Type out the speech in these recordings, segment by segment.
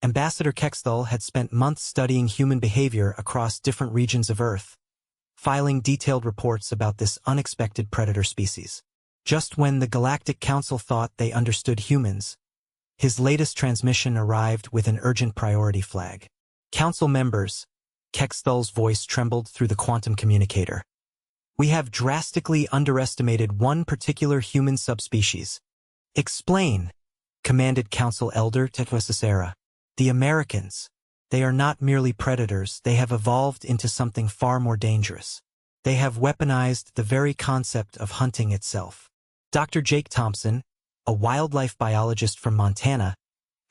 Ambassador Kexthal had spent months studying human behavior across different regions of Earth, filing detailed reports about this unexpected predator species. Just when the Galactic Council thought they understood humans, his latest transmission arrived with an urgent priority flag. Council members, Kexthal's voice trembled through the quantum communicator. We have drastically underestimated one particular human subspecies. Explain, commanded Council Elder Tetwasasera. The Americans. They are not merely predators, they have evolved into something far more dangerous. They have weaponized the very concept of hunting itself. Dr. Jake Thompson, a wildlife biologist from Montana,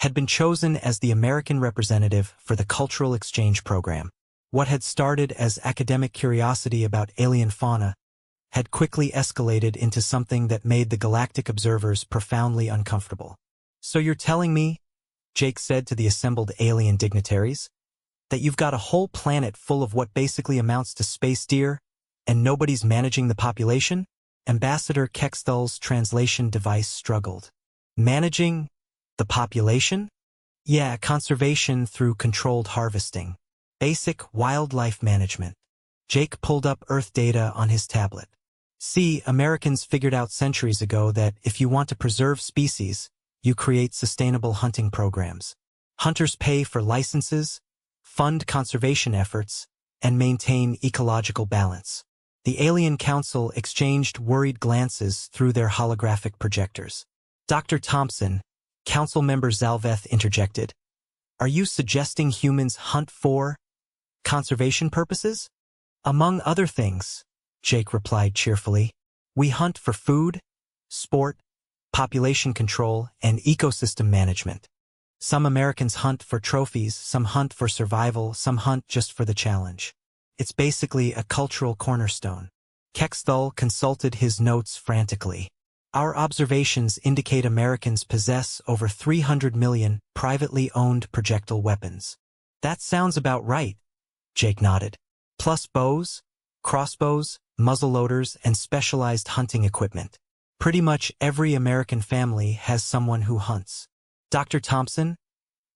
had been chosen as the American representative for the Cultural Exchange Program. What had started as academic curiosity about alien fauna had quickly escalated into something that made the galactic observers profoundly uncomfortable. So you're telling me, Jake said to the assembled alien dignitaries, that you've got a whole planet full of what basically amounts to space deer, and nobody's managing the population? Ambassador Kexthal's translation device struggled. Managing the population? Yeah, conservation through controlled harvesting. Basic wildlife management. Jake pulled up Earth data on his tablet. See, Americans figured out centuries ago that if you want to preserve species, you create sustainable hunting programs. Hunters pay for licenses, fund conservation efforts, and maintain ecological balance. The Alien Council exchanged worried glances through their holographic projectors. Dr. Thompson, Council Member Zalveth interjected, "Are you suggesting humans hunt for conservation purposes?" "Among other things," Jake replied cheerfully. "We hunt for food, sport, population control, and ecosystem management. Some Americans hunt for trophies, some hunt for survival, some hunt just for the challenge. It's basically a cultural cornerstone." Kexthal consulted his notes frantically. "Our observations indicate Americans possess over 300 million privately owned projectile weapons." "That sounds about right," Jake nodded. "Plus bows, crossbows, muzzleloaders, and specialized hunting equipment. Pretty much every American family has someone who hunts." Dr. Thompson,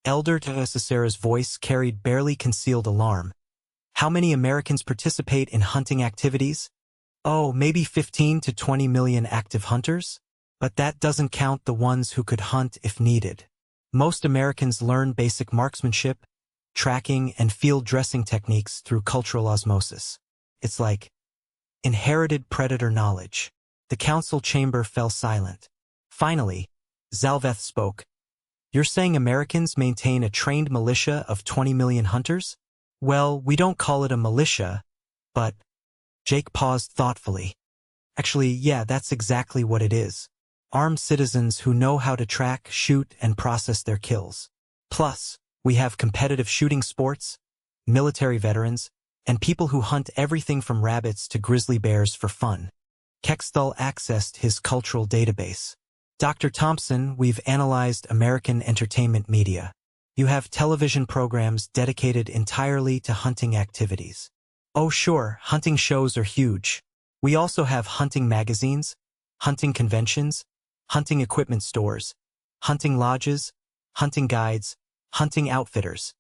Elder Tetwasasera's voice carried barely concealed alarm. "How many Americans participate in hunting activities?" "Oh, maybe 15 to 20 million active hunters? But that doesn't count the ones who could hunt if needed. Most Americans learn basic marksmanship, tracking, and field dressing techniques through cultural osmosis. It's like inherited predator knowledge." The council chamber fell silent. Finally, Zalveth spoke. "You're saying Americans maintain a trained militia of 20 million hunters?" "Well, we don't call it a militia, but..." Jake paused thoughtfully. "Actually, yeah, that's exactly what it is. Armed citizens who know how to track, shoot, and process their kills. Plus, we have competitive shooting sports, military veterans, and people who hunt everything from rabbits to grizzly bears for fun." Kexthal accessed his cultural database. "Dr. Thompson, we've analyzed American entertainment media. You have television programs dedicated entirely to hunting activities." "Oh sure, hunting shows are huge. We also have hunting magazines, hunting conventions, hunting equipment stores, hunting lodges, hunting guides, hunting outfitters."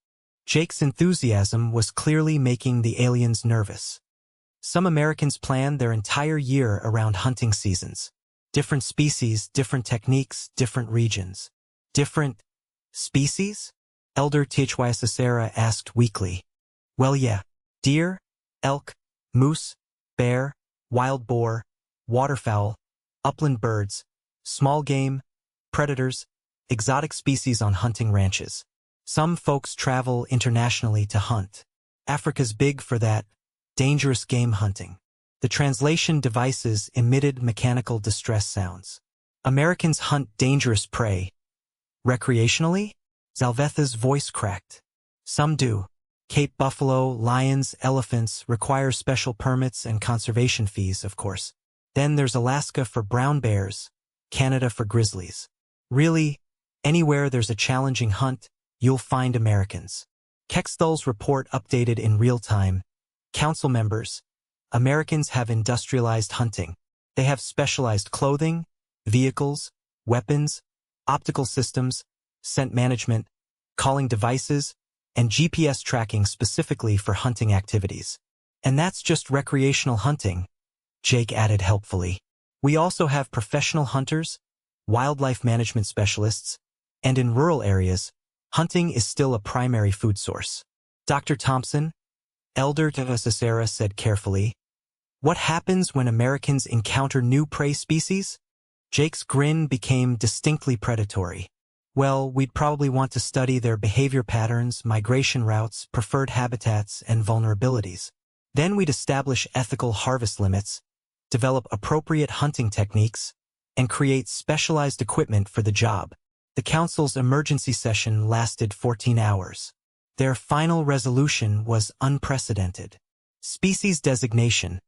Jake's enthusiasm was clearly making the aliens nervous. Some Americans plan their entire year around hunting seasons. Different species, different techniques, different regions. "Different species?" Elder Tetwasasera asked weakly. "Well, yeah. Deer, elk, moose, bear, wild boar, waterfowl, upland birds, small game, predators, exotic species on hunting ranches. Some folks travel internationally to hunt. Africa's big for that dangerous game hunting." The translation devices emitted mechanical distress sounds. "Americans hunt dangerous prey. Recreationally?" Zalvetha's voice cracked. "Some do. Cape buffalo, lions, elephants require special permits and conservation fees, of course. Then there's Alaska for brown bears, Canada for grizzlies. Really, anywhere there's a challenging hunt, you'll find Americans." Kexthal's report updated in real time. "Council members, Americans have industrialized hunting. They have specialized clothing, vehicles, weapons, optical systems, scent management, calling devices, and GPS tracking specifically for hunting activities. And that's just recreational hunting, Jake added helpfully. We also have professional hunters, wildlife management specialists, and in rural areas, hunting is still a primary food source. Dr. Thompson, elder to Cicera, said carefully, "What happens when Americans encounter new prey species?" Jake's grin became distinctly predatory. "Well, we'd probably want to study their behavior patterns, migration routes, preferred habitats, and vulnerabilities. Then we'd establish ethical harvest limits, develop appropriate hunting techniques, and create specialized equipment for the job." The council's emergency session lasted 14 hours. Their final resolution was unprecedented. Species designation: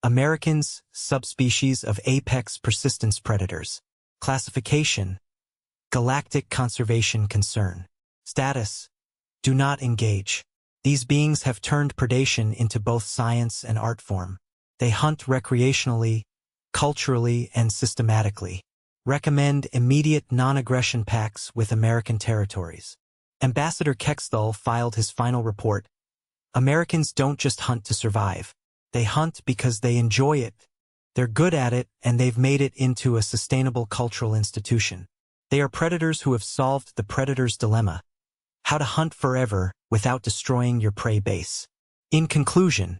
Americans, subspecies of apex persistence predators. Classification: galactic conservation concern. Status: do not engage. These beings have turned predation into both science and art form. They hunt recreationally, culturally, and systematically. Recommend immediate non-aggression pacts with American territories. Ambassador Kexthal filed his final report. Americans don't just hunt to survive. They hunt because they enjoy it. They're good at it, and they've made it into a sustainable cultural institution. They are predators who have solved the predator's dilemma: how to hunt forever without destroying your prey base. In conclusion,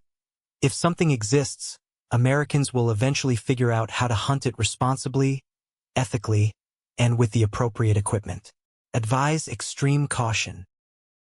if something exists, Americans will eventually figure out how to hunt it responsibly, ethically, and with the appropriate equipment. Advise extreme caution.